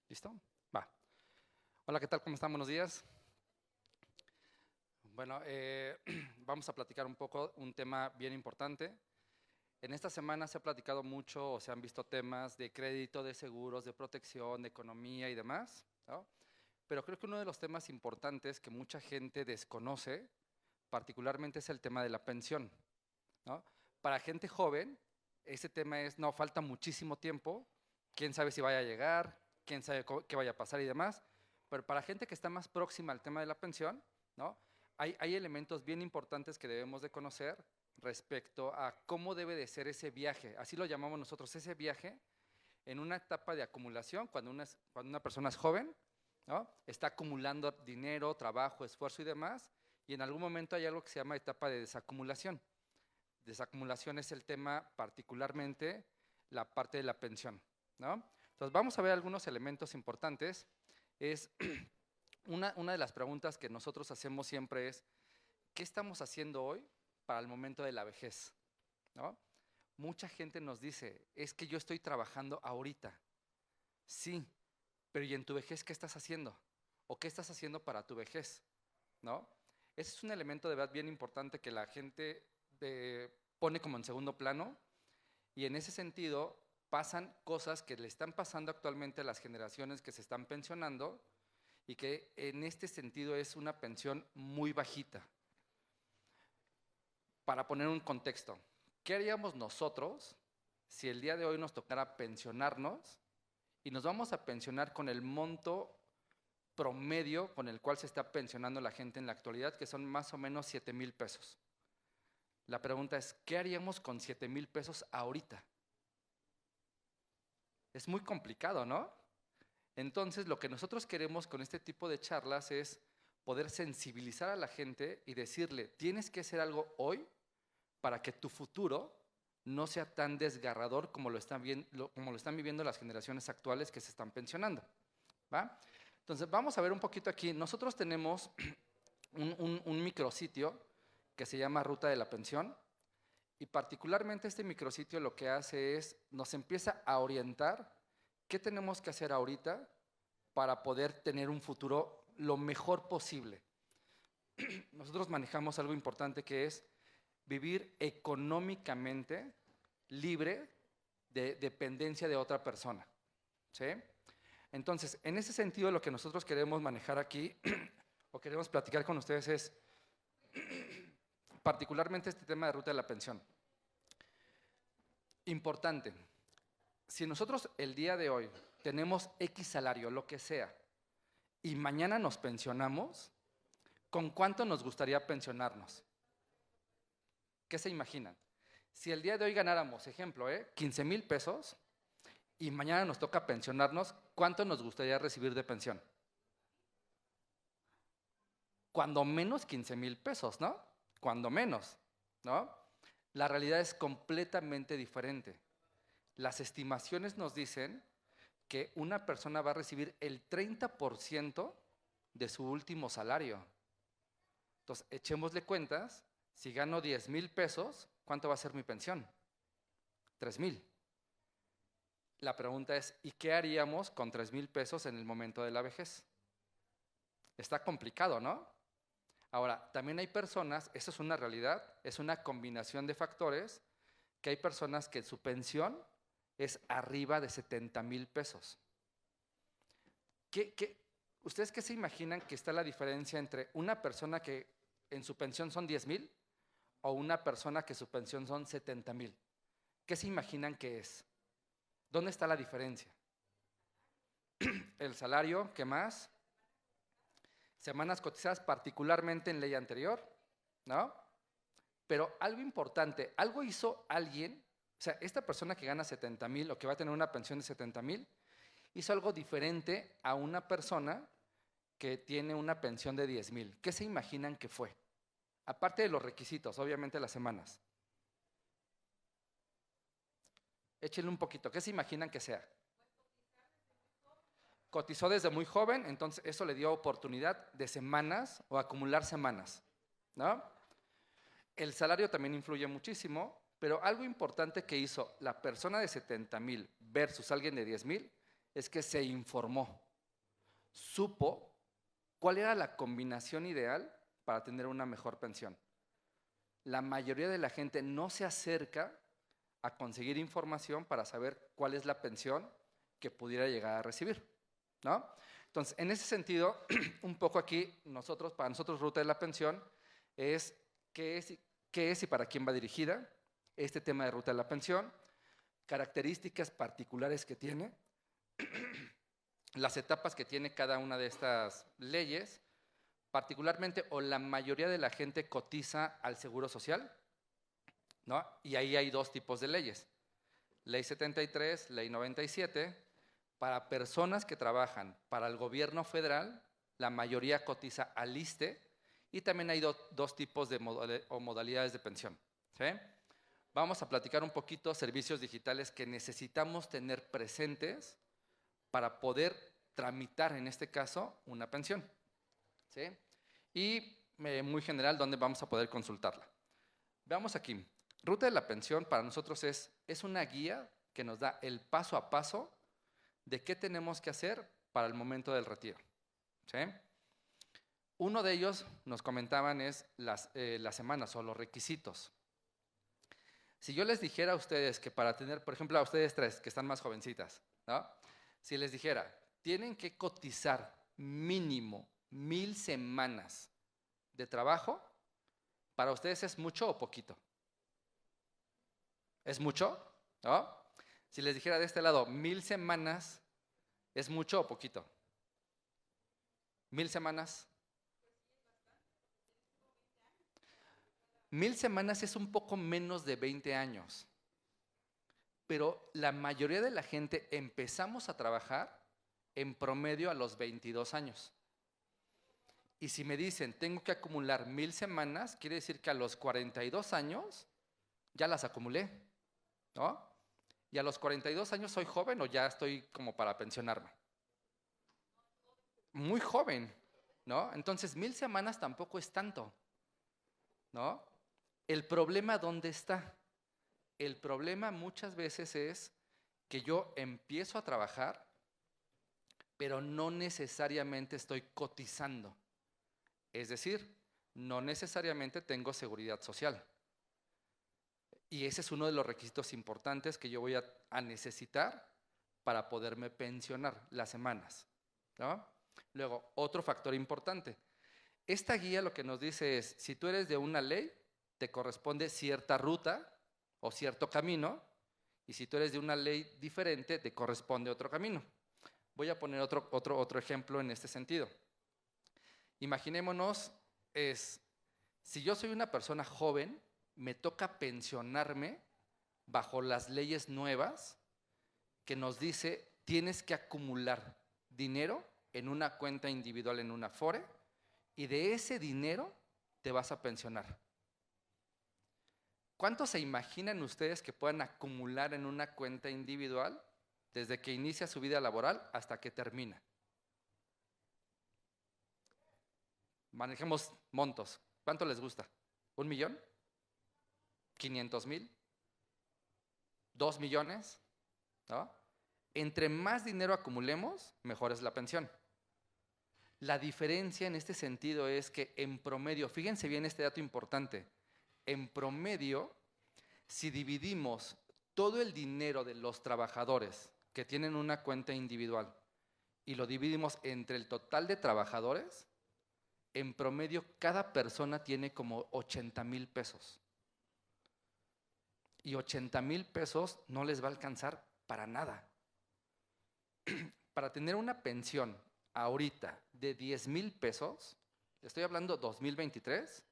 ¿Listo? Va. Hola, ¿qué tal? ¿Cómo están? Buenos días. Bueno, vamos a platicar un poco un tema bien importante. En esta semana se ha platicado mucho o se han visto temas de crédito, de seguros, de protección, de economía y demás, ¿no? Pero creo que uno de los temas importantes que mucha gente desconoce, particularmente es el tema de la pensión, ¿no? Para gente joven, ese tema es, no, falta muchísimo tiempo, quién sabe si vaya a llegar, quién sabe qué vaya a pasar y demás, pero para gente que está más próxima al tema de la pensión, ¿no? Hay elementos bien importantes que debemos de conocer respecto a cómo debe de ser ese viaje, así lo llamamos nosotros, ese viaje en una etapa de acumulación, cuando una persona es joven, ¿no? Está acumulando dinero, trabajo, esfuerzo y demás, y en algún momento hay algo que se llama etapa de desacumulación. Desacumulación es el tema particularmente la parte de la pensión, ¿no? Entonces vamos a ver algunos elementos importantes. Es una de las preguntas que nosotros hacemos siempre es, ¿qué estamos haciendo hoy para el momento de la vejez? ¿No? Mucha gente nos dice, es que yo estoy trabajando ahorita. Sí, pero ¿y en tu vejez qué estás haciendo? ¿O qué estás haciendo para tu vejez? ¿No? Ese es un elemento de verdad bien importante que la gente pone como en segundo plano, y en ese sentido pasan cosas que le están pasando actualmente a las generaciones que se están pensionando y que en este sentido es una pensión muy bajita. Para poner un contexto, ¿qué haríamos nosotros si el día de hoy nos tocara pensionarnos y nos vamos a pensionar con el monto promedio con el cual se está pensionando la gente en la actualidad, que son más o menos 7,000 pesos? La pregunta es, ¿qué haríamos con 7,000 pesos ahorita? Es muy complicado, ¿no? Entonces, lo que nosotros queremos con este tipo de charlas es poder sensibilizar a la gente y decirle, tienes que hacer algo hoy para que tu futuro no sea tan desgarrador como como lo están viviendo las generaciones actuales que se están pensionando, ¿va? Entonces, vamos a ver un poquito aquí. Nosotros tenemos un micrositio que se llama Ruta de la Pensión, y particularmente este micrositio lo que hace es, nos empieza a orientar qué tenemos que hacer ahorita para poder tener un futuro lo mejor posible. Nosotros manejamos algo importante que es vivir económicamente libre de dependencia de otra persona, ¿sí? Entonces, en ese sentido, lo que nosotros queremos manejar aquí o queremos platicar con ustedes es particularmente este tema de ruta de la pensión. Importante, si nosotros el día de hoy tenemos X salario, lo que sea, y mañana nos pensionamos, ¿con cuánto nos gustaría pensionarnos? ¿Qué se imaginan? Si el día de hoy ganáramos, ejemplo, 15,000 pesos y mañana nos toca pensionarnos, ¿cuánto nos gustaría recibir de pensión? Cuando menos 15,000 pesos, ¿no? Cuando menos, ¿no? La realidad es completamente diferente. Las estimaciones nos dicen que una persona va a recibir el 30% de su último salario. Entonces, echémosle cuentas, si gano 10,000 pesos, ¿cuánto va a ser mi pensión? 3,000. La pregunta es, ¿y qué haríamos con 3,000 pesos en el momento de la vejez? Está complicado, ¿no? Ahora, también hay personas, eso es una realidad, es una combinación de factores, que hay personas que su pensión es arriba de 70,000 pesos. ¿Ustedes qué se imaginan que está la diferencia entre una persona que en su pensión son 10,000 o una persona que su pensión son 70,000? ¿Qué se imaginan que es? ¿Dónde está la diferencia? El salario, ¿qué más? Semanas cotizadas, particularmente en ley anterior, ¿no? Pero algo importante, algo hizo alguien, o sea, esta persona que gana 70,000 o que va a tener una pensión de 70,000, hizo algo diferente a una persona que tiene una pensión de 10,000. ¿Qué se imaginan que fue? Aparte de los requisitos, obviamente las semanas. Échenle un poquito, ¿qué se imaginan que sea? Cotizó desde muy joven, entonces eso le dio oportunidad de semanas o acumular semanas, ¿no? El salario también influye muchísimo, pero algo importante que hizo la persona de 70,000 versus alguien de 10,000 es que se informó, supo cuál era la combinación ideal para tener una mejor pensión. La mayoría de la gente no se acerca a conseguir información para saber cuál es la pensión que pudiera llegar a recibir, ¿no? Entonces, en ese sentido, un poco aquí, para nosotros Ruta de la Pensión es qué es y para quién va dirigida, este tema de Ruta de la Pensión, características particulares que tiene, las etapas que tiene cada una de estas leyes, particularmente o la mayoría de la gente cotiza al Seguro Social, ¿no? Y ahí hay dos tipos de leyes, Ley 73, Ley 97, para personas que trabajan para el gobierno federal, la mayoría cotiza al ISSSTE y también hay dos tipos de modalidades de pensión, ¿sí? Vamos a platicar un poquito servicios digitales que necesitamos tener presentes para poder tramitar, en este caso, una pensión, ¿sí? Y muy general, ¿dónde vamos a poder consultarla? Veamos aquí. Ruta de la Pensión para nosotros es una guía que nos da el paso a paso de qué tenemos que hacer para el momento del retiro, ¿sí? Uno de ellos, nos comentaban, es las semanas o los requisitos. Si yo les dijera a ustedes que para tener, por ejemplo, a ustedes tres que están más jovencitas, ¿no? Si les dijera, tienen que cotizar mínimo 1000 semanas de trabajo, ¿para ustedes es mucho o poquito? ¿Es mucho? ¿No? Si les dijera de este lado, 1000 semanas, ¿es mucho o poquito? 1000 semanas. 1000 semanas es un poco menos de 20 años, pero la mayoría de la gente empezamos a trabajar en promedio a los 22 años. Y si me dicen, tengo que acumular 1000 semanas, quiere decir que a los 42 años ya las acumulé, ¿no? ¿Y a los 42 años soy joven o ya estoy como para pensionarme? Muy joven, ¿no? Entonces 1000 semanas tampoco es tanto, ¿no? ¿El problema dónde está? El problema muchas veces es que yo empiezo a trabajar, pero no necesariamente estoy cotizando. Es decir, no necesariamente tengo seguridad social. Y ese es uno de los requisitos importantes que yo voy a necesitar para poderme pensionar, las semanas, ¿no? Luego, otro factor importante. Esta guía lo que nos dice es, si tú eres de una ley, te corresponde cierta ruta o cierto camino, y si tú eres de una ley diferente, te corresponde otro camino. Voy a poner otro ejemplo en este sentido. Imaginémonos, si yo soy una persona joven, me toca pensionarme bajo las leyes nuevas que nos dice, tienes que acumular dinero en una cuenta individual en una Afore, y de ese dinero te vas a pensionar. ¿Cuánto se imaginan ustedes que puedan acumular en una cuenta individual desde que inicia su vida laboral hasta que termina? Manejemos montos. ¿Cuánto les gusta? ¿1 millón? ¿500,000? ¿2 millones? ¿No? Entre más dinero acumulemos, mejor es la pensión. La diferencia en este sentido es que en promedio, fíjense bien este dato importante, en promedio, si dividimos todo el dinero de los trabajadores que tienen una cuenta individual y lo dividimos entre el total de trabajadores, en promedio cada persona tiene como 80,000 pesos. Y 80,000 pesos no les va a alcanzar para nada. Para tener una pensión ahorita de 10,000 pesos, estoy hablando 2023,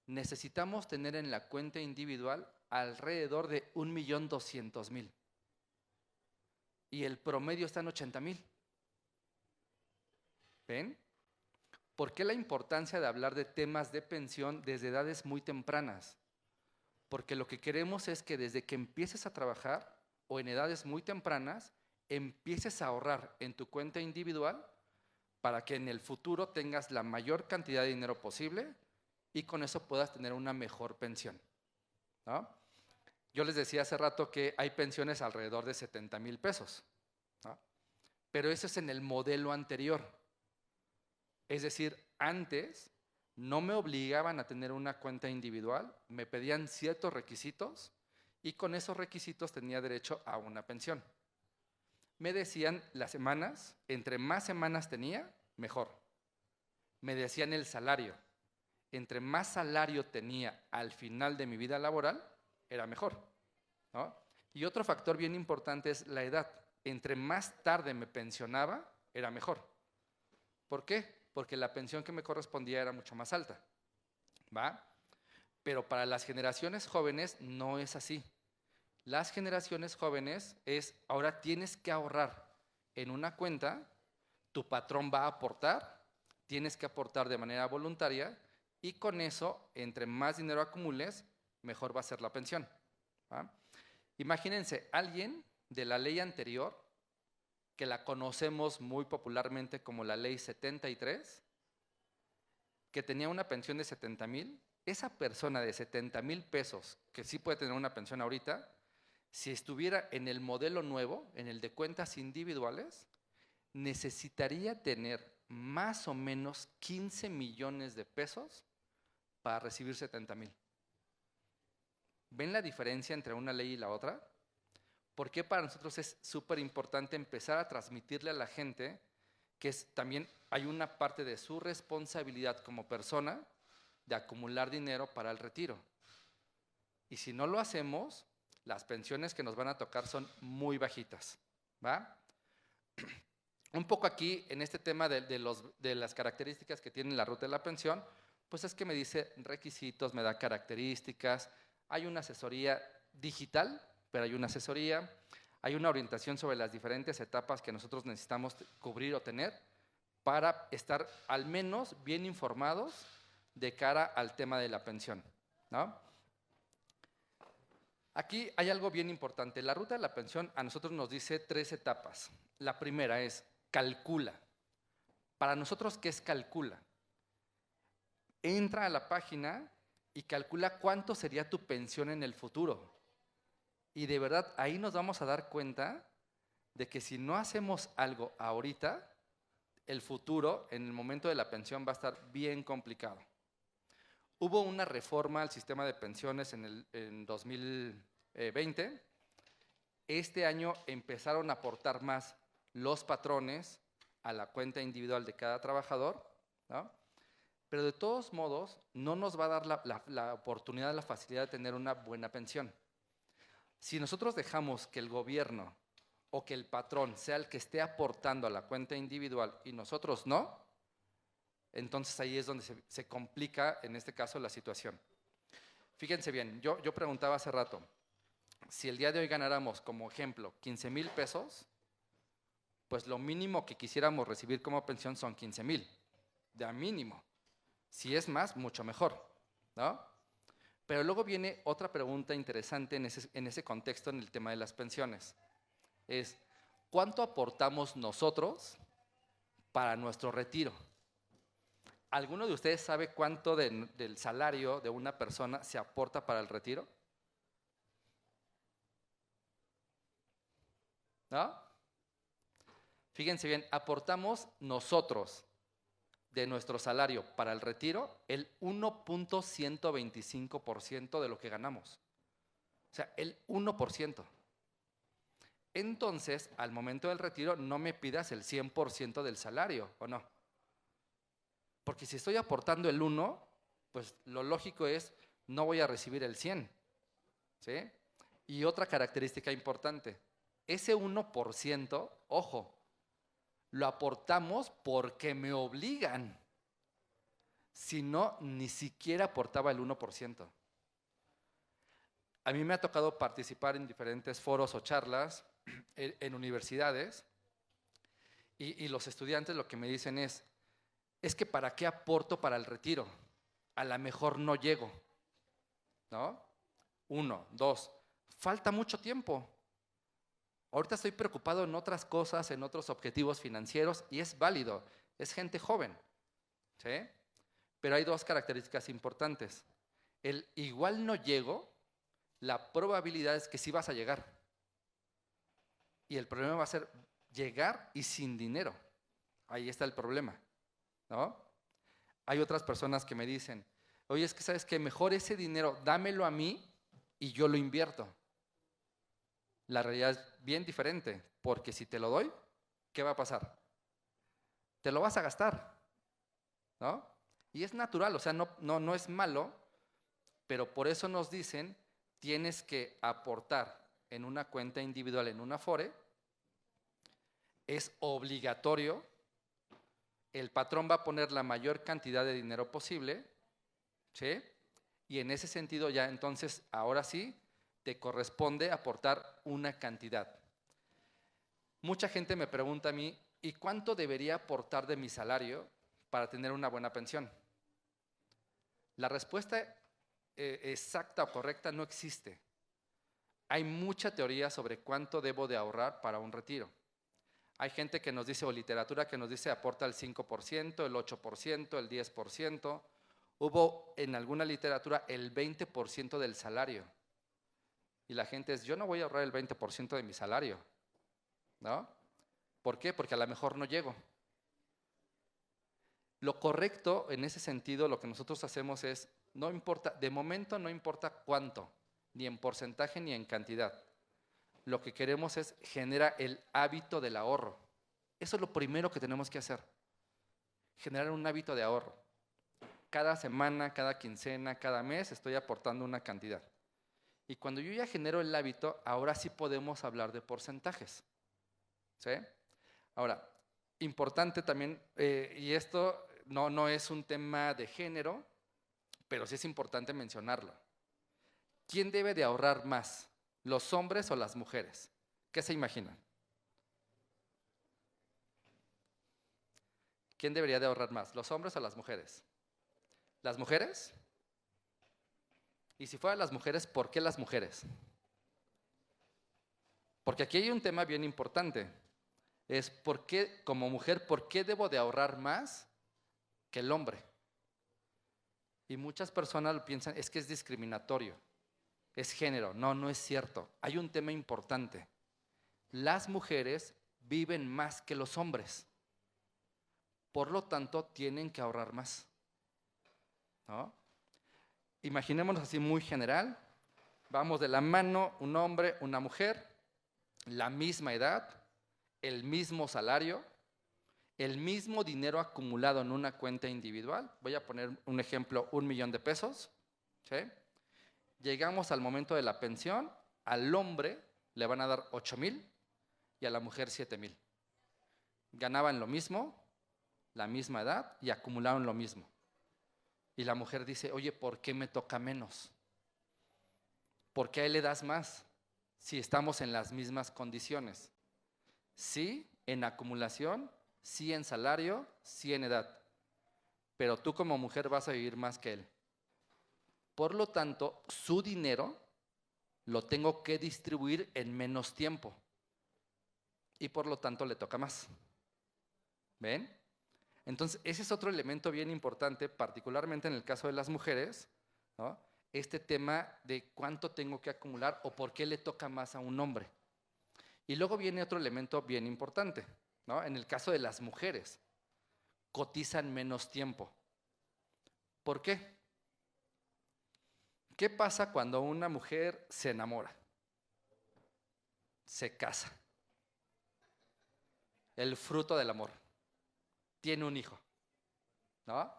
necesitamos tener en la cuenta individual alrededor de 1,200,000. Y el promedio está en 80,000. ¿Ven? ¿Por qué la importancia de hablar de temas de pensión desde edades muy tempranas? Porque lo que queremos es que desde que empieces a trabajar o en edades muy tempranas, empieces a ahorrar en tu cuenta individual para que en el futuro tengas la mayor cantidad de dinero posible y con eso puedas tener una mejor pensión, ¿no? Yo les decía hace rato que hay pensiones alrededor de 70,000 pesos, ¿no? pero eso es en el modelo anterior. Es decir, antes no me obligaban a tener una cuenta individual, me pedían ciertos requisitos y con esos requisitos tenía derecho a una pensión. Me decían las semanas, entre más semanas tenía, mejor. Me decían el salario, entre más salario tenía al final de mi vida laboral, era mejor, ¿no? Y otro factor bien importante es la edad. Entre más tarde me pensionaba, era mejor. ¿Por qué? Porque la pensión que me correspondía era mucho más alta, ¿va? Pero para las generaciones jóvenes no es así. Las generaciones jóvenes es, ahora tienes que ahorrar en una cuenta, tu patrón va a aportar, tienes que aportar de manera voluntaria y con eso, entre más dinero acumules, mejor va a ser la pensión, ¿va? Imagínense, alguien de la ley anterior, que la conocemos muy popularmente como la ley 73, que tenía una pensión de 70,000, esa persona de 70,000 pesos, que sí puede tener una pensión ahorita, si estuviera en el modelo nuevo, en el de cuentas individuales, necesitaría tener más o menos 15 millones de pesos para recibir 70,000. ¿Ven la diferencia entre una ley y la otra? ¿Por qué para nosotros es súper importante empezar a transmitirle a la gente que también hay una parte de su responsabilidad como persona de acumular dinero para el retiro? Y si no lo hacemos, las pensiones que nos van a tocar son muy bajitas, ¿va? Un poco aquí, en este tema de las características que tiene la ruta de la pensión, pues es que me dice requisitos, me da características, hay una asesoría digital, pero hay una asesoría, hay una orientación sobre las diferentes etapas que nosotros necesitamos cubrir o tener para estar al menos bien informados de cara al tema de la pensión, ¿no? Aquí hay algo bien importante. La ruta de la pensión a nosotros nos dice 3 etapas. La primera es calcula. Para nosotros, ¿qué es calcula? Entra a la página y calcula cuánto sería tu pensión en el futuro. Y de verdad, ahí nos vamos a dar cuenta de que si no hacemos algo ahorita, el futuro, en el momento de la pensión, va a estar bien complicado. Hubo una reforma al sistema de pensiones en 2020. Este año empezaron a aportar más los patrones a la cuenta individual de cada trabajador, ¿no? Pero de todos modos, no nos va a dar la oportunidad, la facilidad de tener una buena pensión. Si nosotros dejamos que el gobierno o que el patrón sea el que esté aportando a la cuenta individual y nosotros no, entonces ahí es donde se complica, en este caso, la situación. Fíjense bien, yo preguntaba hace rato, si el día de hoy ganáramos, como ejemplo, 15,000 pesos, pues lo mínimo que quisiéramos recibir como pensión son 15,000, de a mínimo. Si es más, mucho mejor, ¿no? Pero luego viene otra pregunta interesante en ese contexto, en el tema de las pensiones. Es, ¿cuánto aportamos nosotros para nuestro retiro? ¿Alguno de ustedes sabe cuánto del salario de una persona se aporta para el retiro? ¿No? Fíjense bien, aportamos nosotros de nuestro salario para el retiro el 1.125% de lo que ganamos. O sea, el 1%. Entonces, al momento del retiro, no me pidas el 100% del salario, ¿o no? Porque si estoy aportando el 1, pues lo lógico es, no voy a recibir el 100, ¿sí? Y otra característica importante, ese 1%, ojo, lo aportamos porque me obligan. Si no, ni siquiera aportaba el 1%. A mí me ha tocado participar en diferentes foros o charlas en universidades y los estudiantes lo que me dicen es que ¿para qué aporto para el retiro? A lo mejor no llego, ¿no? 1, 2, falta mucho tiempo. Ahorita estoy preocupado en otras cosas, en otros objetivos financieros y es válido, es gente joven, ¿sí? Pero hay 2 características importantes. El igual no llego, la probabilidad es que sí vas a llegar. Y el problema va a ser, llegar y sin dinero. Ahí está el problema, ¿no? Hay otras personas que me dicen, oye, es que sabes que mejor ese dinero dámelo a mí y yo lo invierto. La realidad es bien diferente, porque si te lo doy, ¿qué va a pasar? Te lo vas a gastar, ¿no? Y es natural, o sea, no es malo, pero por eso nos dicen, tienes que aportar en una cuenta individual, en una Afore, es obligatorio, el patrón va a poner la mayor cantidad de dinero posible, ¿sí? Y en ese sentido ya entonces, ahora sí, te corresponde aportar una cantidad. Mucha gente me pregunta a mí, ¿y cuánto debería aportar de mi salario para tener una buena pensión? La respuesta exacta o correcta no existe. Hay mucha teoría sobre cuánto debo de ahorrar para un retiro. Hay gente que nos dice, o literatura que nos dice, aporta el 5%, el 8%, el 10%. Hubo en alguna literatura el 20% del salario. Y la gente es, yo no voy a ahorrar el 20% de mi salario, ¿no? ¿Por qué? Porque a lo mejor no llego. Lo correcto en ese sentido, lo que nosotros hacemos es, no importa, de momento no importa cuánto, ni en porcentaje ni en cantidad. Lo que queremos es generar el hábito del ahorro. Eso es lo primero que tenemos que hacer, generar un hábito de ahorro. Cada semana, cada quincena, cada mes estoy aportando una cantidad. Y cuando yo ya genero el hábito, ahora sí podemos hablar de porcentajes, ¿sí? Ahora, importante también, y esto no es un tema de género, pero sí es importante mencionarlo. ¿Quién debe de ahorrar más, los hombres o las mujeres? ¿Qué se imaginan? ¿Quién debería de ahorrar más, los hombres o las mujeres? ¿Las mujeres? Y si fueran las mujeres, ¿por qué las mujeres? Porque aquí hay un tema bien importante. Es por qué, como mujer, ¿por qué debo de ahorrar más que el hombre? Y muchas personas lo piensan, es que es discriminatorio, es género. No, no es cierto. Hay un tema importante. Las mujeres viven más que los hombres. Por lo tanto, tienen que ahorrar más, ¿no? Imaginémonos así muy general. Vamos de la mano, un hombre, una mujer, la misma edad, el mismo salario, el mismo dinero acumulado en una cuenta individual. Voy a poner un ejemplo, 1,000,000 de pesos, ¿sí? Llegamos al momento de la pensión, al hombre le van a dar 8,000 y a la mujer 7,000. Ganaban lo mismo, la misma edad y acumularon lo mismo. Y la mujer dice, oye, ¿por qué me toca menos? ¿Por qué a él le das más si estamos en las mismas condiciones? Sí, en acumulación, sí en salario, sí en edad. Pero tú como mujer vas a vivir más que él. Por lo tanto, su dinero lo tengo que distribuir en menos tiempo. Y por lo tanto le toca más. ¿Ven? Entonces, ese es otro elemento bien importante, particularmente en el caso de las mujeres, ¿no? Este tema de cuánto tengo que acumular o por qué le toca más a un hombre. Y luego viene otro elemento bien importante, ¿no? En el caso de las mujeres, cotizan menos tiempo. ¿Por qué? ¿Qué pasa cuando una mujer se enamora? Se casa. El fruto del amor. Tiene un hijo, ¿no?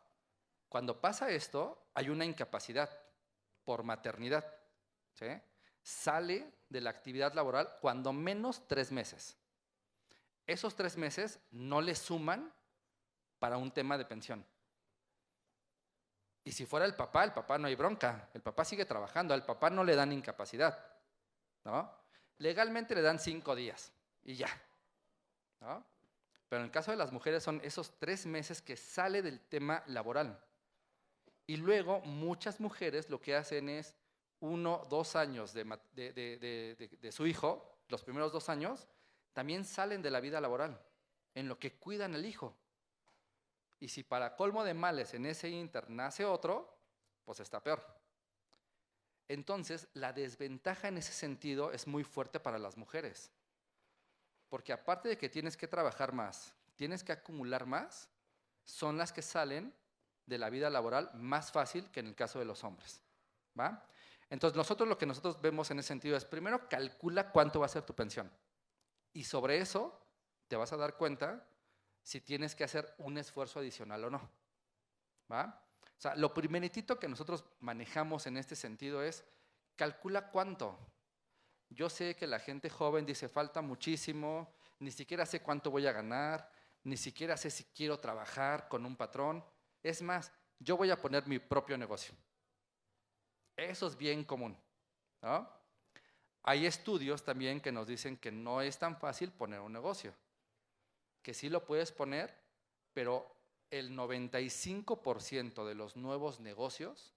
Cuando pasa esto, hay una incapacidad por maternidad, ¿sí? Sale de la actividad laboral cuando menos 3 meses. Esos 3 meses no le suman para un tema de pensión. Y si fuera el papá no hay bronca, el papá sigue trabajando, al papá no le dan incapacidad, ¿no? Legalmente le dan 5 días y ya, ¿no? Pero en el caso de las mujeres son esos 3 meses que sale del tema laboral. Y luego muchas mujeres lo que hacen es 1, 2 años de su hijo, los primeros 2 años, también salen de la vida laboral, en lo que cuidan al hijo. Y si para colmo de males en ese inter nace otro, pues está peor. Entonces, la desventaja en ese sentido es muy fuerte para las mujeres. Porque aparte de que tienes que trabajar más, tienes que acumular más, son las que salen de la vida laboral más fácil que en el caso de los hombres, ¿va? Entonces, lo que nosotros vemos en ese sentido es, primero calcula cuánto va a ser tu pensión. Y sobre eso te vas a dar cuenta si tienes que hacer un esfuerzo adicional o no, ¿va? O sea, lo primeritito que nosotros manejamos en este sentido es, calcula cuánto. Yo sé que la gente joven dice, falta muchísimo, ni siquiera sé cuánto voy a ganar, ni siquiera sé si quiero trabajar con un patrón. Es más, yo voy a poner mi propio negocio. Eso es bien común, ¿no? Hay estudios también que nos dicen que no es tan fácil poner un negocio, que sí lo puedes poner, pero el 95% de los nuevos negocios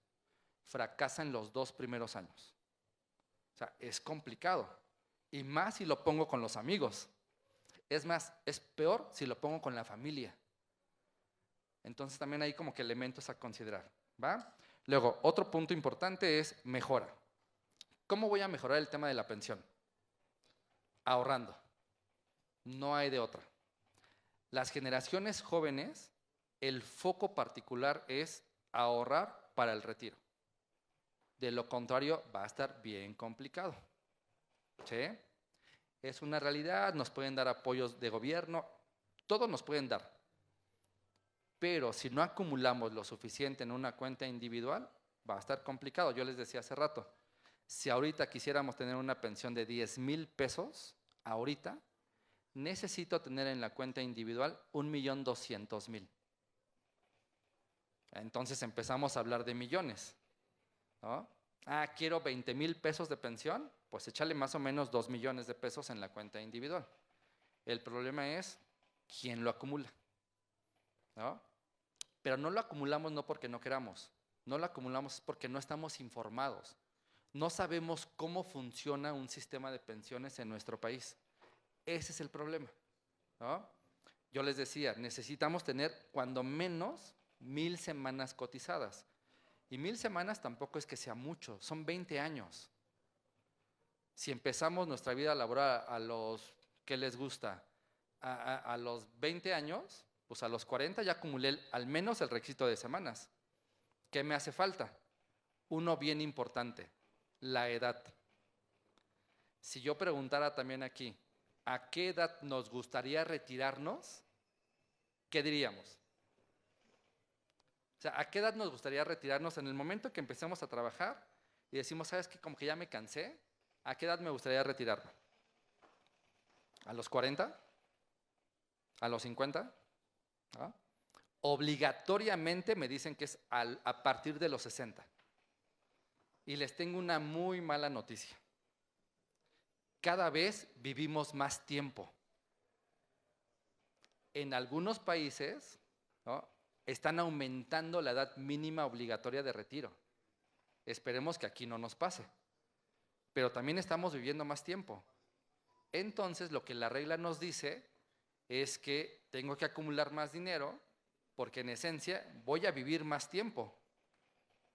fracasan los 2 primeros años. O sea, es complicado. Y más si lo pongo con los amigos. Es más, es peor si lo pongo con la familia. Entonces también hay como que elementos a considerar, ¿va? Luego, otro punto importante es mejora. ¿Cómo voy a mejorar el tema de la pensión? Ahorrando. No hay de otra. Las generaciones jóvenes, el foco particular es ahorrar para el retiro. De lo contrario, va a estar bien complicado. ¿Sí? Es una realidad, nos pueden dar apoyos de gobierno, todo nos pueden dar. Pero si no acumulamos lo suficiente en una cuenta individual, va a estar complicado. Yo les decía hace rato, si ahorita quisiéramos tener una pensión de 10,000 pesos, ahorita, necesito tener en la cuenta individual 1,200,000. Entonces empezamos a hablar de millones, ¿no? Quiero 20,000 pesos de pensión, pues échale más o menos 2 millones de pesos en la cuenta individual. El problema es quién lo acumula, ¿no? Pero no lo acumulamos no porque no queramos, no lo acumulamos porque no estamos informados. No sabemos cómo funciona un sistema de pensiones en nuestro país. Ese es el problema, ¿no? Yo les decía, necesitamos tener cuando menos 1,000 semanas cotizadas. Y 1,000 semanas tampoco es que sea mucho, son 20 años. Si empezamos nuestra vida laboral a los, ¿qué les gusta? A los 20 años, pues a los 40 ya acumulé al menos el requisito de semanas. ¿Qué me hace falta? Uno bien importante, la edad. Si yo preguntara también aquí, ¿a qué edad nos gustaría retirarnos? ¿Qué diríamos? O sea, ¿a qué edad nos gustaría retirarnos en el momento que empecemos a trabajar y decimos, ¿sabes qué? Como que ya me cansé. ¿A qué edad me gustaría retirarme? ¿A los 40? ¿A los 50? ¿Ah? Obligatoriamente me dicen que es a partir de los 60. Y les tengo una muy mala noticia. Cada vez vivimos más tiempo. En algunos países, ¿no?, están aumentando la edad mínima obligatoria de retiro. Esperemos que aquí no nos pase. Pero también estamos viviendo más tiempo. Entonces, lo que la regla nos dice es que tengo que acumular más dinero porque en esencia voy a vivir más tiempo,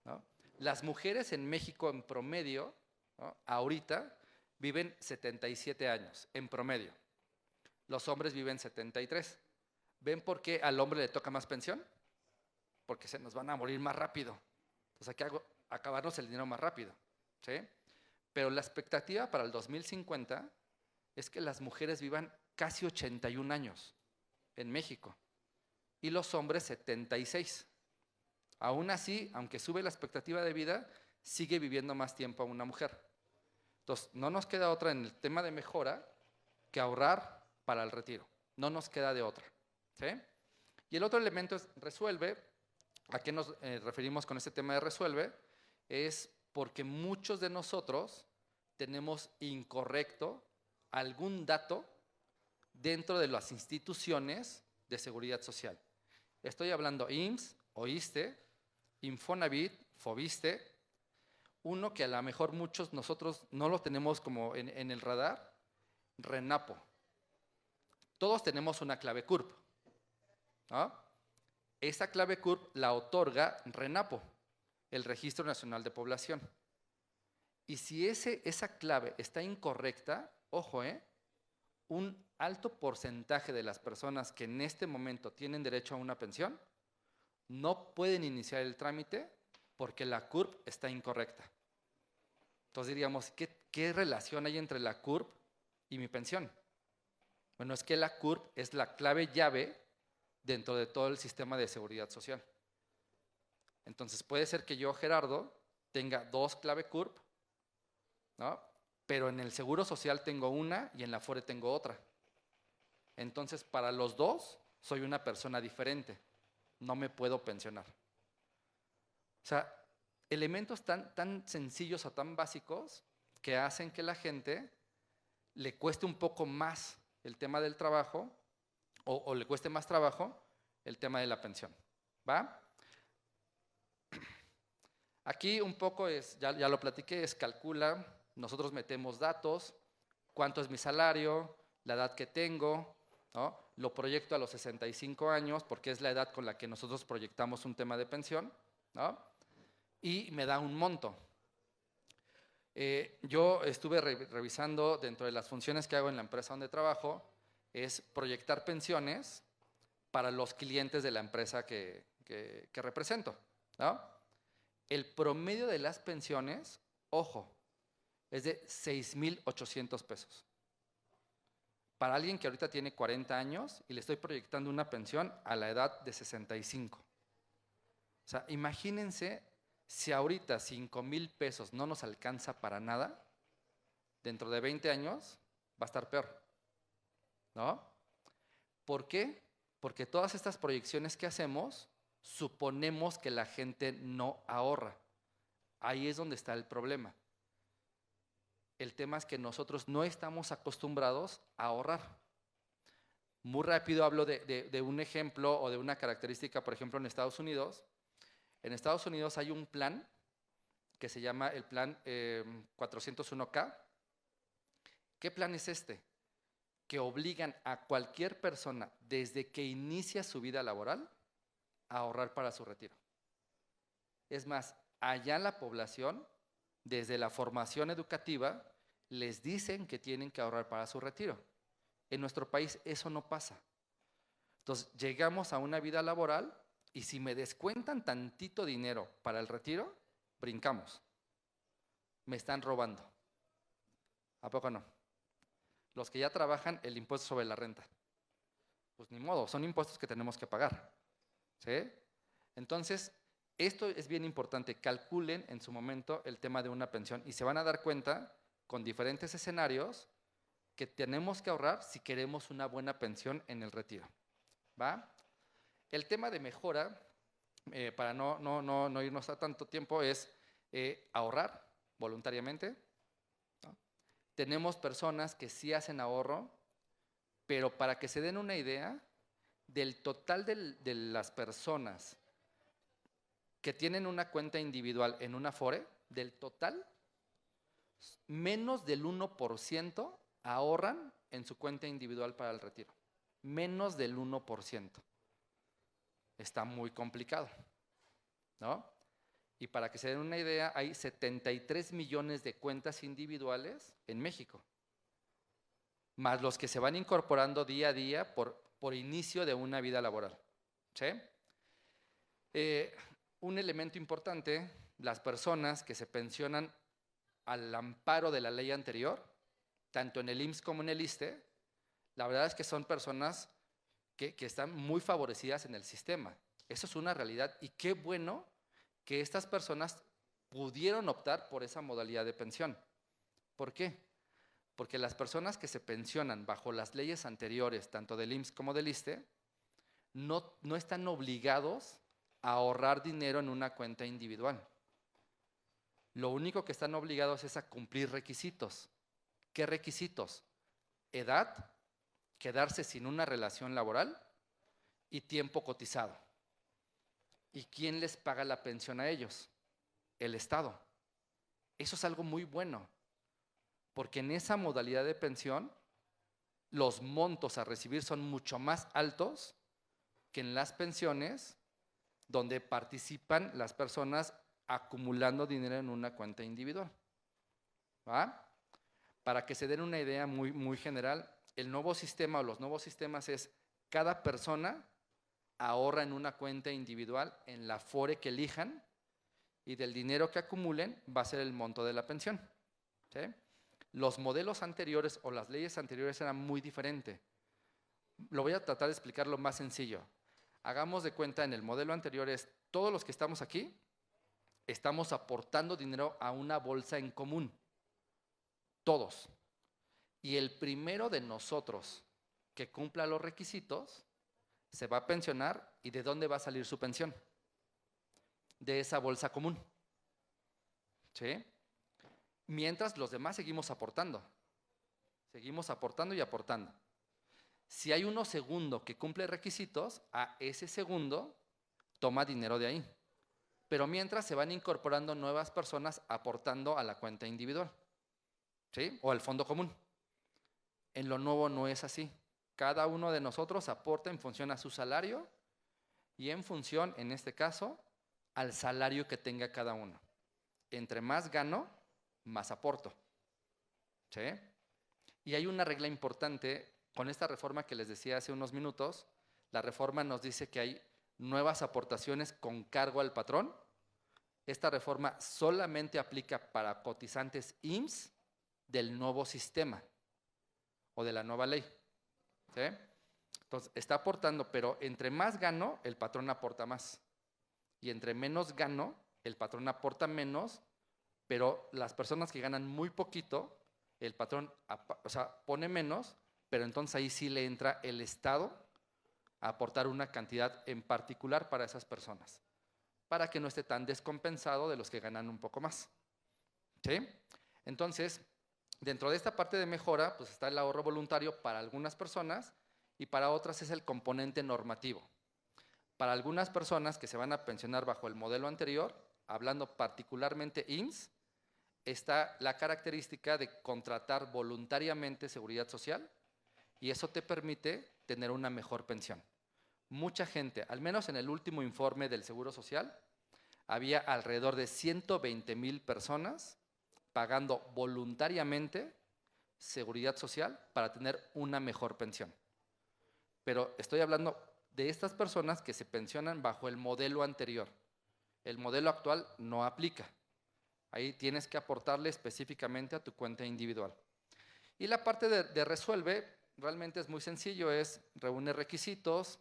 ¿no? Las mujeres en México en promedio, ¿no?, ahorita viven 77 años, en promedio. Los hombres viven 73. ¿Ven por qué al hombre le toca más pensión? Porque se nos van a morir más rápido. Entonces hay que acabarnos el dinero más rápido, ¿sí? Pero la expectativa para el 2050 es que las mujeres vivan casi 81 años en México y los hombres 76. Aún así, aunque sube la expectativa de vida, sigue viviendo más tiempo una mujer. Entonces, no nos queda otra en el tema de mejora que ahorrar para el retiro. No nos queda de otra, ¿sí? Y el otro elemento es resuelve. ¿A qué nos referimos con este tema de resuelve? Es porque muchos de nosotros tenemos incorrecto algún dato dentro de las instituciones de seguridad social. Estoy hablando IMSS, OISSSTE, Infonavit, FOBISSSTE, uno que a lo mejor muchos nosotros no lo tenemos como en el radar, RENAPO. Todos tenemos una clave CURP, ¿no? Esa clave CURP la otorga RENAPO, el Registro Nacional de Población. Y si esa clave está incorrecta, ojo, un alto porcentaje de las personas que en este momento tienen derecho a una pensión no pueden iniciar el trámite porque la CURP está incorrecta. Entonces diríamos, ¿qué relación hay entre la CURP y mi pensión? Bueno, es que la CURP es la clave llave dentro de todo el sistema de seguridad social. Entonces puede ser que yo, Gerardo, tenga 2 clave CURP, ¿no? Pero en el Seguro Social tengo una y en la Afore tengo otra. Entonces, para los 2, soy una persona diferente. No me puedo pensionar. O sea, elementos tan sencillos o tan básicos que hacen que la gente le cueste un poco más el tema del trabajo o le cueste más trabajo el tema de la pensión. ¿Va? Aquí un poco ya lo platiqué, calcula, nosotros metemos datos, cuánto es mi salario, la edad que tengo, ¿no? Lo proyecto a los 65 años porque es la edad con la que nosotros proyectamos un tema de pensión, ¿no? Y me da un monto. Yo estuve revisando dentro de las funciones que hago en la empresa donde trabajo, es proyectar pensiones para los clientes de la empresa que represento, ¿no? El promedio de las pensiones, ojo, es de 6,800 pesos. Para alguien que ahorita tiene 40 años y le estoy proyectando una pensión a la edad de 65. O sea, imagínense si ahorita 5,000 pesos no nos alcanza para nada, dentro de 20 años va a estar peor, ¿no? ¿Por qué? Porque todas estas proyecciones que hacemos, suponemos que la gente no ahorra. Ahí es donde está el problema. El tema es que nosotros no estamos acostumbrados a ahorrar. Muy rápido hablo de un ejemplo o de una característica, por ejemplo, en Estados Unidos. En Estados Unidos hay un plan que se llama el plan 401K. ¿Qué plan es este? Que obligan a cualquier persona desde que inicia su vida laboral a ahorrar para su retiro. Es más, allá en la población, desde la formación educativa, les dicen que tienen que ahorrar para su retiro. En nuestro país eso no pasa. Entonces, llegamos a una vida laboral y si me descuentan tantito dinero para el retiro, brincamos. Me están robando. ¿A poco no? Los que ya trabajan, el impuesto sobre la renta. Pues ni modo, son impuestos que tenemos que pagar. ¿Sí? Entonces, esto es bien importante. Calculen en su momento el tema de una pensión y se van a dar cuenta con diferentes escenarios que tenemos que ahorrar si queremos una buena pensión en el retiro. ¿Va? El tema de mejora, para no irnos a tanto tiempo, es ahorrar voluntariamente, ¿no? Tenemos personas que sí hacen ahorro, pero para que se den una idea, del total de las personas que tienen una cuenta individual en una Afore, del total, menos del 1% ahorran en su cuenta individual para el retiro. Menos del 1%. Está muy complicado, ¿no? Y para que se den una idea, hay 73 millones de cuentas individuales en México, más los que se van incorporando día a día por inicio de una vida laboral. ¿Sí? Un elemento importante, las personas que se pensionan al amparo de la ley anterior, tanto en el IMSS como en el ISSSTE, la verdad es que son personas que están muy favorecidas en el sistema. Eso es una realidad y qué bueno que estas personas pudieron optar por esa modalidad de pensión. ¿Por qué? Porque las personas que se pensionan bajo las leyes anteriores, tanto del IMSS como del ISSSTE, no están obligados a ahorrar dinero en una cuenta individual. Lo único que están obligados es a cumplir requisitos. ¿Qué requisitos? Edad, quedarse sin una relación laboral y tiempo cotizado. ¿Y quién les paga la pensión a ellos? El Estado. Eso es algo muy bueno, porque en esa modalidad de pensión los montos a recibir son mucho más altos que en las pensiones donde participan las personas acumulando dinero en una cuenta individual. ¿Va? Para que se den una idea muy general, el nuevo sistema o los nuevos sistemas es cada persona ahorra en una cuenta individual en la Afore que elijan y del dinero que acumulen va a ser el monto de la pensión. ¿Sí? Los modelos anteriores o las leyes anteriores eran muy diferentes. Lo voy a tratar de explicar lo más sencillo. Hagamos de cuenta, en el modelo anterior es todos los que estamos aquí estamos aportando dinero a una bolsa en común. Todos. Y el primero de nosotros que cumpla los requisitos se va a pensionar. ¿Y de dónde va a salir su pensión? De esa bolsa común. ¿Sí? Mientras los demás seguimos aportando. Seguimos aportando y aportando. Si hay uno segundo que cumple requisitos, a ese segundo toma dinero de ahí. Pero mientras se van incorporando nuevas personas aportando a la cuenta individual, ¿sí? O al fondo común. En lo nuevo no es así. Cada uno de nosotros aporta en función a su salario y en función, en este caso, al salario que tenga cada uno. Entre más gano, más aporto. ¿Sí? Y hay una regla importante con esta reforma que les decía hace unos minutos. La reforma nos dice que hay nuevas aportaciones con cargo al patrón. Esta reforma solamente aplica para cotizantes IMSS del nuevo sistema o de la nueva ley. ¿Sí? Entonces, está aportando, pero entre más gano, el patrón aporta más. Y entre menos gano, el patrón aporta menos, pero las personas que ganan muy poquito, el patrón pone menos, pero entonces ahí sí le entra el Estado a aportar una cantidad en particular para esas personas, para que no esté tan descompensado de los que ganan un poco más. ¿Sí? Entonces, dentro de esta parte de mejora, pues está el ahorro voluntario para algunas personas y para otras es el componente normativo. Para algunas personas que se van a pensionar bajo el modelo anterior, hablando particularmente IMSS, está la característica de contratar voluntariamente seguridad social y eso te permite tener una mejor pensión. Mucha gente, al menos en el último informe del Seguro Social, había alrededor de 120,000 personas pagando voluntariamente seguridad social para tener una mejor pensión. Pero estoy hablando de estas personas que se pensionan bajo el modelo anterior. El modelo actual no aplica. Ahí tienes que aportarle específicamente a tu cuenta individual. Y la parte de resuelve realmente es muy sencillo, es reúne requisitos,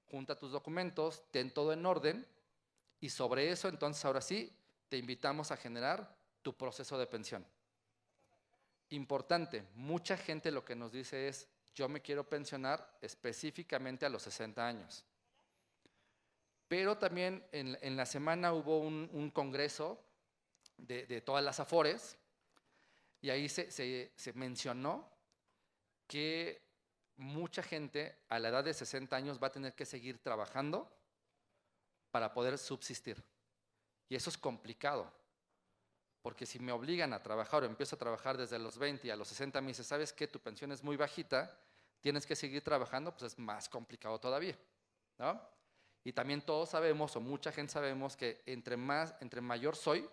junta tus documentos, ten todo en orden y sobre eso entonces ahora sí te invitamos a generar tu proceso de pensión. Importante, mucha gente lo que nos dice es yo me quiero pensionar específicamente a los 60 años. Pero también en la semana hubo un congreso de todas las Afores y ahí se mencionó que mucha gente a la edad de 60 años va a tener que seguir trabajando para poder subsistir. Y eso es complicado, porque si me obligan a trabajar o empiezo a trabajar desde los 20 y a los 60 me dice, ¿sabes qué? Tu pensión es muy bajita, tienes que seguir trabajando, pues es más complicado todavía, ¿no? Y también todos sabemos, o mucha gente sabemos, que entre mayor soy,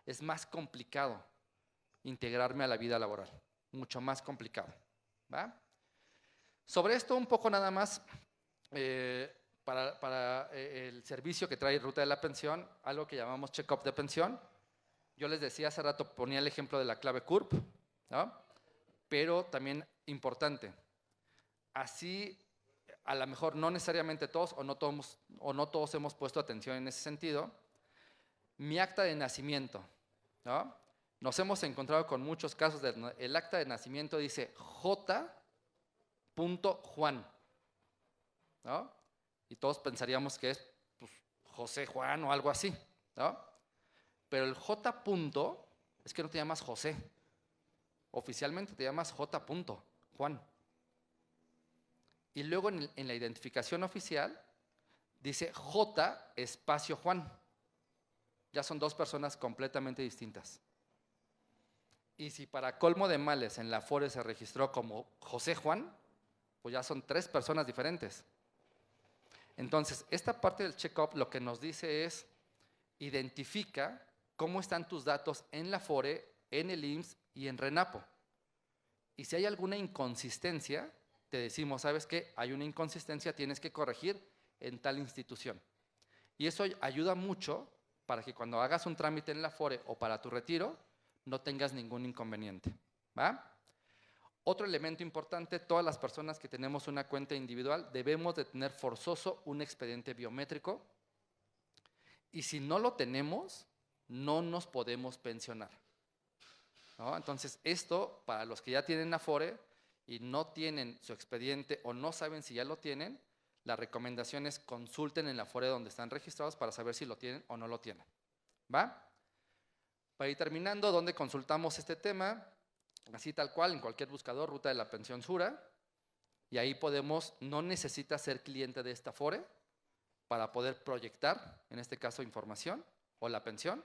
es más complicado integrarme a la vida laboral, mucho más complicado, ¿va? Sobre esto un poco nada más, para el servicio que trae Ruta de la Pensión, algo que llamamos check-up de pensión. Yo les decía hace rato, ponía el ejemplo de la clave CURP, ¿no? Pero también importante, así a lo mejor no necesariamente todos o no todos hemos puesto atención en ese sentido, mi acta de nacimiento, ¿no? Nos hemos encontrado con muchos casos el acta de nacimiento dice J. Juan, ¿no? Y todos pensaríamos que es pues, José Juan o algo así, ¿no? Pero el J. es que no te llamas José, oficialmente te llamas J. Juan. Y luego en la identificación oficial dice J. Juan. Ya son dos personas completamente distintas. Y si para colmo de males en la Afore se registró como José Juan, pues ya son tres personas diferentes. Entonces, esta parte del check-up lo que nos dice es, identifica cómo están tus datos en la Afore, en el IMSS y en RENAPO. Y si hay alguna inconsistencia, te decimos, ¿sabes qué? Hay una inconsistencia, tienes que corregir en tal institución. Y eso ayuda mucho para que cuando hagas un trámite en la Afore o para tu retiro, no tengas ningún inconveniente, ¿va? Otro elemento importante, todas las personas que tenemos una cuenta individual debemos de tener forzoso un expediente biométrico y si no lo tenemos, no nos podemos pensionar, ¿no? Entonces, esto para los que ya tienen Afore y no tienen su expediente o no saben si ya lo tienen, la recomendación es consulten en la Afore donde están registrados para saber si lo tienen o no lo tienen, ¿va? Para ir terminando, ¿dónde consultamos este tema? Así tal cual, en cualquier buscador, Ruta de la Pensión Sura, y ahí podemos, no necesita ser cliente de esta Afore para poder proyectar, en este caso, información o la pensión,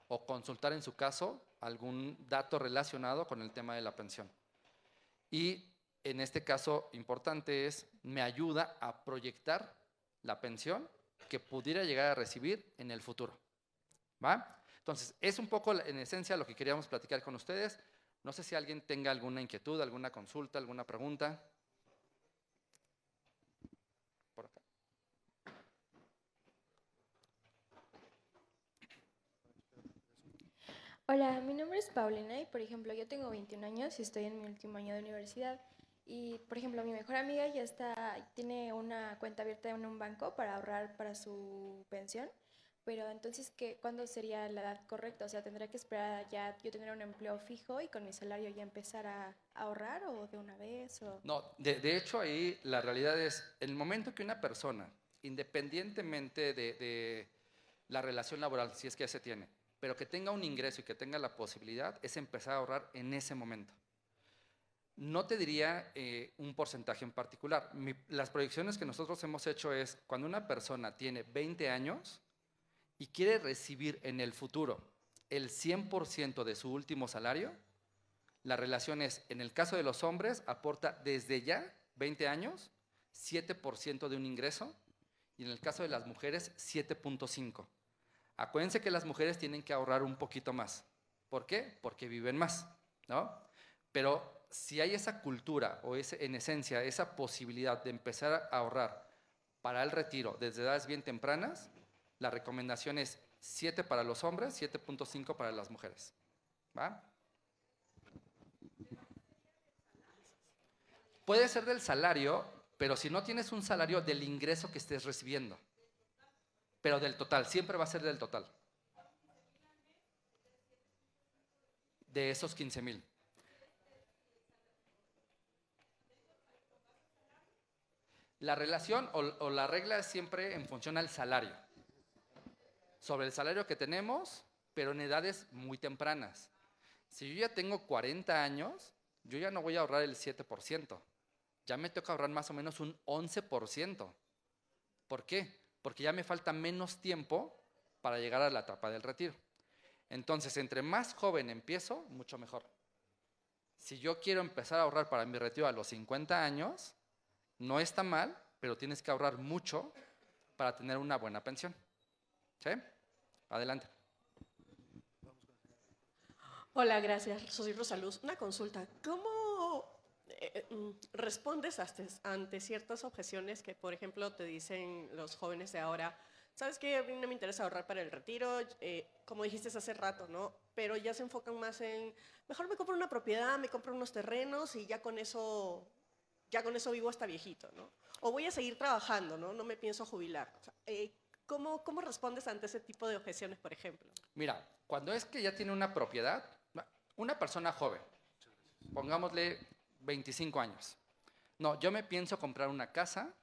o consultar en su caso algún dato relacionado con el tema de la pensión. Y en este caso importante es, me ayuda a proyectar la pensión que pudiera llegar a recibir en el futuro, ¿va? Entonces, es un poco en esencia lo que queríamos platicar con ustedes. No sé si alguien tenga alguna inquietud, alguna consulta, alguna pregunta. Por acá. Hola, mi nombre es Paulina y, por ejemplo, yo tengo 21 años y estoy en mi último año de universidad. Y, por ejemplo, mi mejor amiga ya tiene una cuenta abierta en un banco para ahorrar para su pensión. Pero entonces, ¿cuándo sería la edad correcta? O sea, ¿tendría que esperar a ya yo tener un empleo fijo y con mi salario ya empezar a ahorrar o de una vez? O... No, de hecho ahí la realidad es, el momento que una persona, independientemente de la relación laboral, si es que ya se tiene, pero que tenga un ingreso y que tenga la posibilidad, es empezar a ahorrar en ese momento. No te diría un porcentaje en particular. Las proyecciones que nosotros hemos hecho es, cuando una persona tiene 20 años y quiere recibir en el futuro el 100% de su último salario, la relación es, en el caso de los hombres, aporta desde ya, 20 años, 7% de un ingreso, y en el caso de las mujeres, 7.5%. Acuérdense que las mujeres tienen que ahorrar un poquito más. ¿Por qué? Porque viven más, ¿no? Pero si hay esa cultura o en esencia esa posibilidad de empezar a ahorrar para el retiro desde edades bien tempranas, la recomendación es 7 para los hombres, 7.5 para las mujeres, ¿va? Puede ser del salario, pero si no tienes un salario, del ingreso que estés recibiendo. Pero del total, siempre va a ser del total. De esos 15,000. La relación o la regla es siempre en función al salario. Sobre el salario que tenemos, pero en edades muy tempranas. Si yo ya tengo 40 años, yo ya no voy a ahorrar el 7%. Ya me toca ahorrar más o menos un 11%. ¿Por qué? Porque ya me falta menos tiempo para llegar a la etapa del retiro. Entonces, entre más joven empiezo, mucho mejor. Si yo quiero empezar a ahorrar para mi retiro a los 50 años, no está mal, pero tienes que ahorrar mucho para tener una buena pensión. ¿Sí? Adelante. Hola, gracias. Soy Rosaluz. Una consulta. ¿Cómo respondes ante ciertas objeciones que, por ejemplo, te dicen los jóvenes de ahora? ¿Sabes qué? A mí no me interesa ahorrar para el retiro, como dijiste hace rato, ¿no? Pero ya se enfocan más en, mejor me compro una propiedad, me compro unos terrenos y ya con eso vivo hasta viejito, ¿no? O voy a seguir trabajando, ¿no? No me pienso jubilar. O sea, ¿cómo respondes ante ese tipo de objeciones, por ejemplo? Mira, cuando es que ya tiene una propiedad, una persona joven, pongámosle 25 años. No, yo me pienso comprar una casa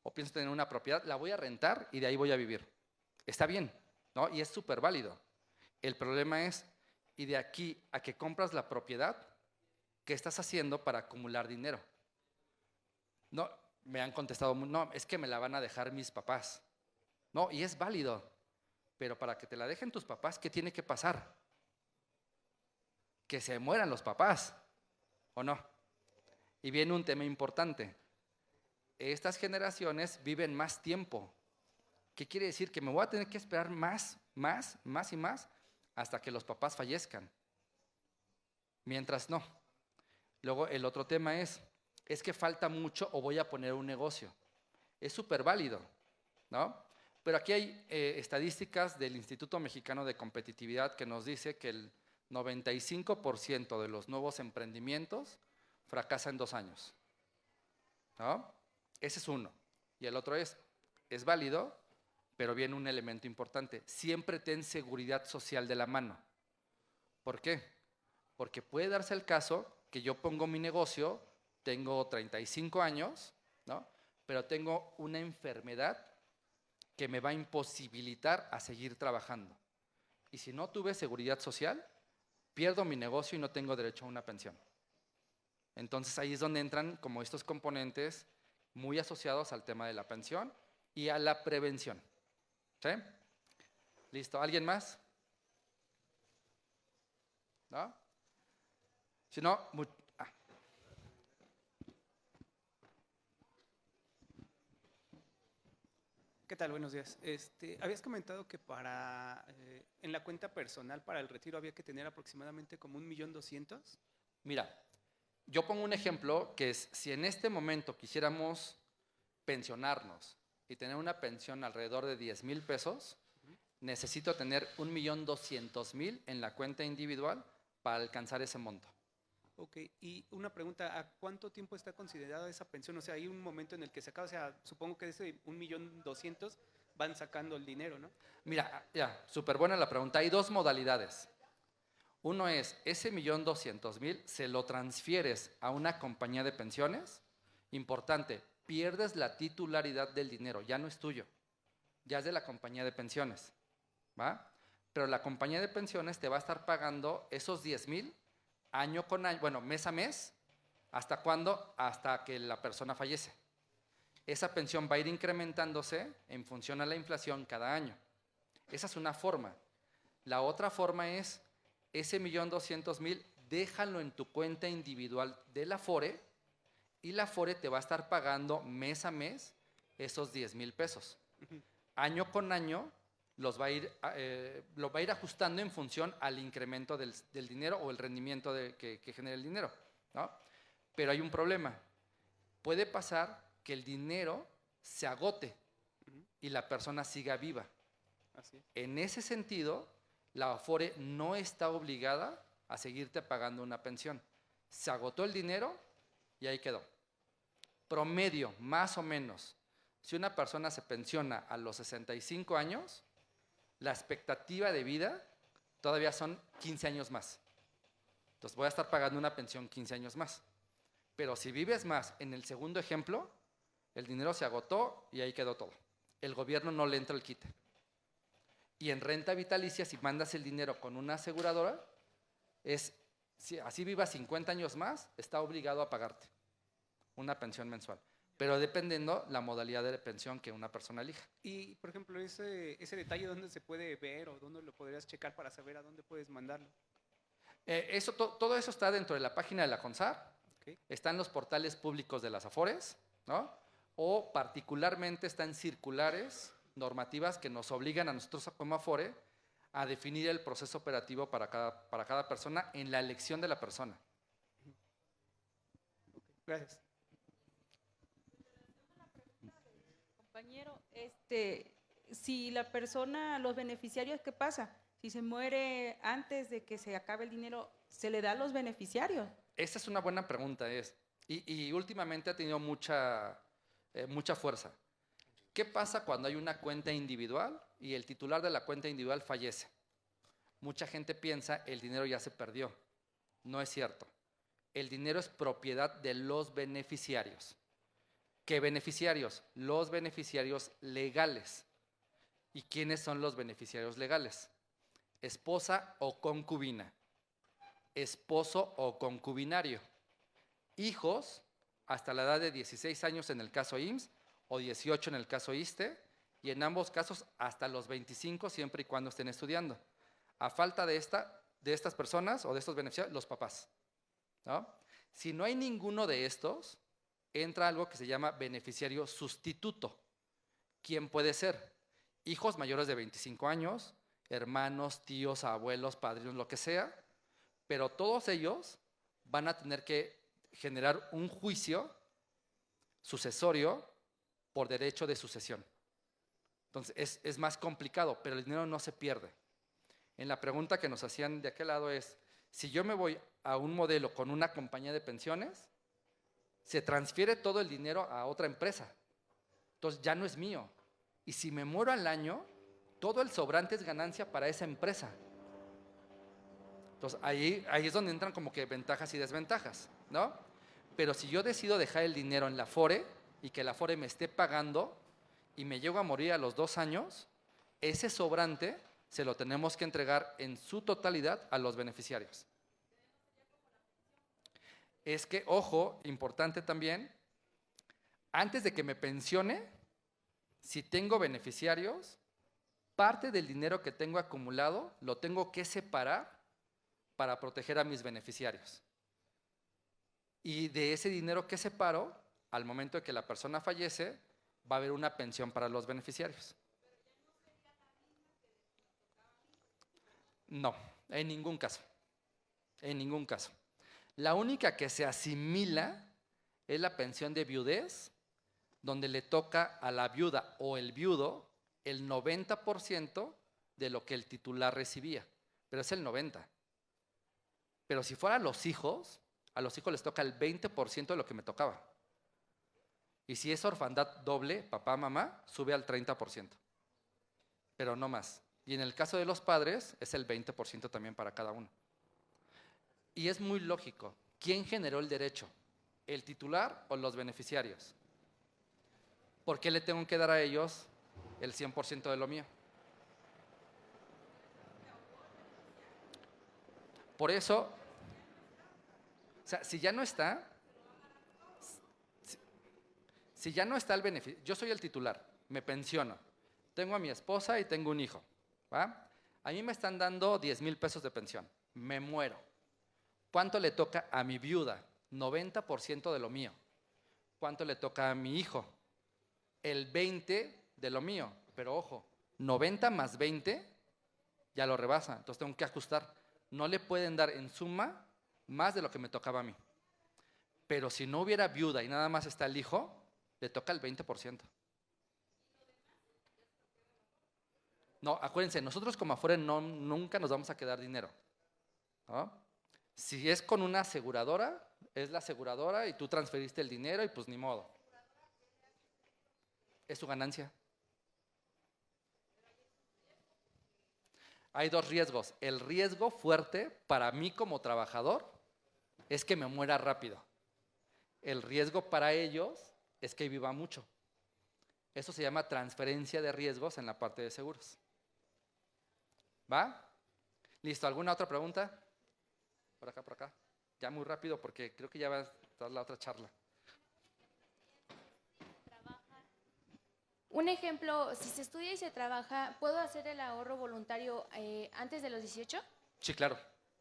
o pienso tener una propiedad, la voy a rentar y de ahí voy a vivir. Está bien, ¿no? Y es súper válido. El problema es, y de aquí a que compras la propiedad, ¿qué estás haciendo para acumular dinero? No, me han contestado, no, es que me la van a dejar mis papás. No, y es válido, pero para que te la dejen tus papás, ¿qué tiene que pasar? Que se mueran los papás, ¿o no? Y viene un tema importante. Estas generaciones viven más tiempo. ¿Qué quiere decir? Que me voy a tener que esperar más y más hasta que los papás fallezcan. Mientras no. Luego el otro tema es que falta mucho o voy a poner un negocio. Es súper válido, ¿no? Pero aquí hay estadísticas del Instituto Mexicano de Competitividad que nos dice que el 95% de los nuevos emprendimientos fracasan en 2 años, ¿no? Ese es uno. Y el otro es válido, pero viene un elemento importante. Siempre ten seguridad social de la mano. ¿Por qué? Porque puede darse el caso que yo pongo mi negocio, tengo 35 años, ¿no? Pero tengo una enfermedad que me va a imposibilitar a seguir trabajando. Y si no tuve seguridad social, pierdo mi negocio y no tengo derecho a una pensión. Entonces ahí es donde entran como estos componentes muy asociados al tema de la pensión y a la prevención. ¿Sí? ¿Listo? ¿Alguien más? ¿No? Si no, ¿Qué tal? Buenos días. Habías comentado que en la cuenta personal para el retiro había que tener aproximadamente como 1.200.000. mira, yo pongo un ejemplo que es, si en este momento quisiéramos pensionarnos y tener una pensión alrededor de 10,000 pesos, necesito tener 1,200,000 en la cuenta individual para alcanzar ese monto. Ok, y una pregunta, ¿a cuánto tiempo está considerada esa pensión? O sea, hay un momento en el que se acaba, o sea, supongo que de ese 1.200.000 van sacando el dinero, ¿no? Mira, ya, súper buena la pregunta. Hay 2 modalidades. Uno es, ese 1,200,000 se lo transfieres a una compañía de pensiones. Importante, pierdes la titularidad del dinero, ya no es tuyo, ya es de la compañía de pensiones, ¿va? Pero la compañía de pensiones te va a estar pagando esos 10,000 año con año, bueno, mes a mes. ¿Hasta cuándo? Hasta que la persona fallece. Esa pensión va a ir incrementándose en función a la inflación cada año. Esa es una forma. La otra forma es, ese 1,200,000, déjalo en tu cuenta individual de la Afore y la Afore te va a estar pagando mes a mes esos 10,000 pesos. Año con año lo va a ir ajustando en función al incremento del dinero o el rendimiento que genere el dinero, ¿no? Pero hay un problema. Puede pasar que el dinero se agote y la persona siga viva. Así es. En ese sentido, la Afore no está obligada a seguirte pagando una pensión. Se agotó el dinero y ahí quedó. Promedio, más o menos, si una persona se pensiona a los 65 años, la expectativa de vida todavía son 15 años más. Entonces voy a estar pagando una pensión 15 años más. Pero si vives más, en el segundo ejemplo, el dinero se agotó y ahí quedó todo. El gobierno no le entra el quite. Y en renta vitalicia, si mandas el dinero con una aseguradora, si así vivas 50 años más, está obligado a pagarte una pensión mensual. Pero dependiendo la modalidad de pensión que una persona elija. Y, por ejemplo, ese detalle, ¿dónde se puede ver o dónde lo podrías checar para saber a dónde puedes mandarlo? Todo eso está dentro de la página de la CONSAR, Okay. está en los portales públicos de las Afores, ¿no? O particularmente están circulares normativas que nos obligan a nosotros como Afore a definir el proceso operativo para cada persona en la elección de la persona. Okay. Gracias. Compañero, si la persona, los beneficiarios, ¿qué pasa? Si se muere antes de que se acabe el dinero, ¿se le da a los beneficiarios? Esa es una buena pregunta, y últimamente ha tenido mucha fuerza. ¿Qué pasa cuando hay una cuenta individual y el titular de la cuenta individual fallece? Mucha gente piensa el dinero ya se perdió. No es cierto. El dinero es propiedad de los beneficiarios. ¿Qué beneficiarios? Los beneficiarios legales. ¿Y quiénes son los beneficiarios legales? Esposa o concubina. Esposo o concubinario. Hijos hasta la edad de 16 años en el caso IMSS o 18 en el caso ISSSTE, y en ambos casos hasta los 25 siempre y cuando estén estudiando. A falta de estas personas o de estos beneficiarios, los papás, ¿no? Si no hay ninguno de estos, entra algo que se llama beneficiario sustituto. ¿Quién puede ser? Hijos mayores de 25 años, hermanos, tíos, abuelos, padrinos, lo que sea, pero todos ellos van a tener que generar un juicio sucesorio por derecho de sucesión. Entonces, es más complicado, pero el dinero no se pierde. En la pregunta que nos hacían de aquel lado es, si yo me voy a un modelo con una compañía de pensiones, se transfiere todo el dinero a otra empresa. Entonces, ya no es mío. Y si me muero al año, todo el sobrante es ganancia para esa empresa. Entonces, ahí es donde entran como que ventajas y desventajas, ¿no? Pero si yo decido dejar el dinero en la Afore y que la Afore me esté pagando y me llego a morir a los 2 años, ese sobrante se lo tenemos que entregar en su totalidad a los beneficiarios. Es que, ojo, importante también, antes de que me pensione, si tengo beneficiarios, parte del dinero que tengo acumulado lo tengo que separar para proteger a mis beneficiarios. Y de ese dinero que separo, al momento de que la persona fallece, va a haber una pensión para los beneficiarios. No, en ningún caso. En ningún caso. La única que se asimila es la pensión de viudez, donde le toca a la viuda o el viudo el 90% de lo que el titular recibía, pero es el 90%. Pero si fuera a los hijos les toca el 20% de lo que me tocaba. Y si es orfandad doble, papá, mamá, sube al 30%, pero no más. Y en el caso de los padres, es el 20% también para cada uno. Y es muy lógico. ¿Quién generó el derecho? ¿El titular o los beneficiarios? ¿Por qué le tengo que dar a ellos el 100% de lo mío? Por eso, o sea, si ya no está el beneficio, yo soy el titular, me pensiono, tengo a mi esposa y tengo un hijo, ¿va? A mí me están dando 10,000 pesos de pensión, me muero. ¿Cuánto le toca a mi viuda? 90% de lo mío. ¿Cuánto le toca a mi hijo? El 20% de lo mío, pero ojo, 90 más 20 ya lo rebasa, entonces tengo que ajustar. No le pueden dar en suma más de lo que me tocaba a mí. Pero si no hubiera viuda y nada más está el hijo, le toca el 20%. No, acuérdense, nosotros como Afore nunca nos vamos a quedar dinero, ¿no? Si es con una aseguradora, es la aseguradora y tú transferiste el dinero y pues ni modo. Es su ganancia. Hay 2 riesgos. El riesgo fuerte para mí como trabajador es que me muera rápido. El riesgo para ellos es que viva mucho. Eso se llama transferencia de riesgos en la parte de seguros. ¿Va? ¿Listo? ¿Alguna otra pregunta? Por acá, por acá. Ya muy rápido porque creo que ya va a estar la otra charla. Un ejemplo, si se estudia y se trabaja, ¿puedo hacer el ahorro voluntario antes de los 18? Sí, claro.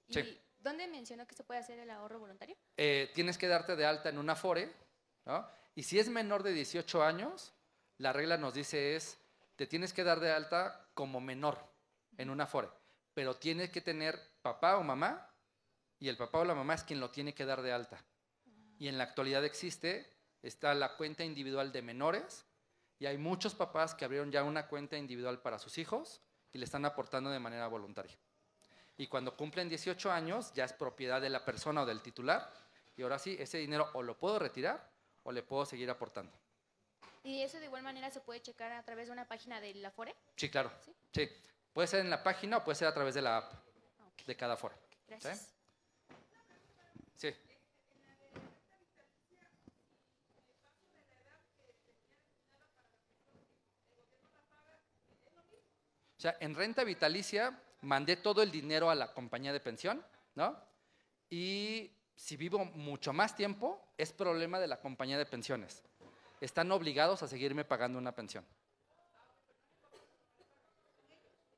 ¿Y Sí. dónde mencionó que se puede hacer el ahorro voluntario? Tienes que darte de alta en una Afore, ¿no? Y si es menor de 18 años, la regla nos dice te tienes que dar de alta como menor en una Afore, pero tienes que tener papá o mamá, y el papá o la mamá es quien lo tiene que dar de alta. Y en la actualidad está la cuenta individual de menores, y hay muchos papás que abrieron ya una cuenta individual para sus hijos y le están aportando de manera voluntaria. Y cuando cumplen 18 años ya es propiedad de la persona o del titular, y ahora sí, ese dinero o lo puedo retirar o le puedo seguir aportando. ¿Y eso de igual manera se puede checar a través de una página de la Afore? Sí, claro. ¿Sí? Sí. Puede ser en la página o puede ser a través de la app de cada Afore. Gracias. Sí. O sea, en renta vitalicia mandé todo el dinero a la compañía de pensión, ¿no? Y si vivo mucho más tiempo, es problema de la compañía de pensiones. Están obligados a seguirme pagando una pensión.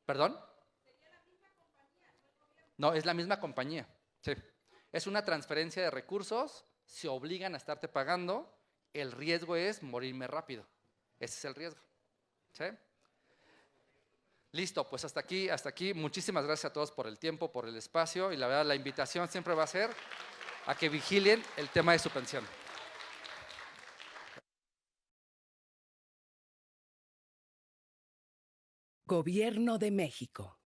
¿Perdón? No, es la misma compañía. Sí. Es una transferencia de recursos, se obligan a estarte pagando, el riesgo es morirme rápido. Ese es el riesgo. ¿Sí? Listo, pues hasta aquí. Muchísimas gracias a todos por el tiempo, por el espacio, y la verdad la invitación siempre va a ser a que vigilen el tema de su pensión. Gobierno de México.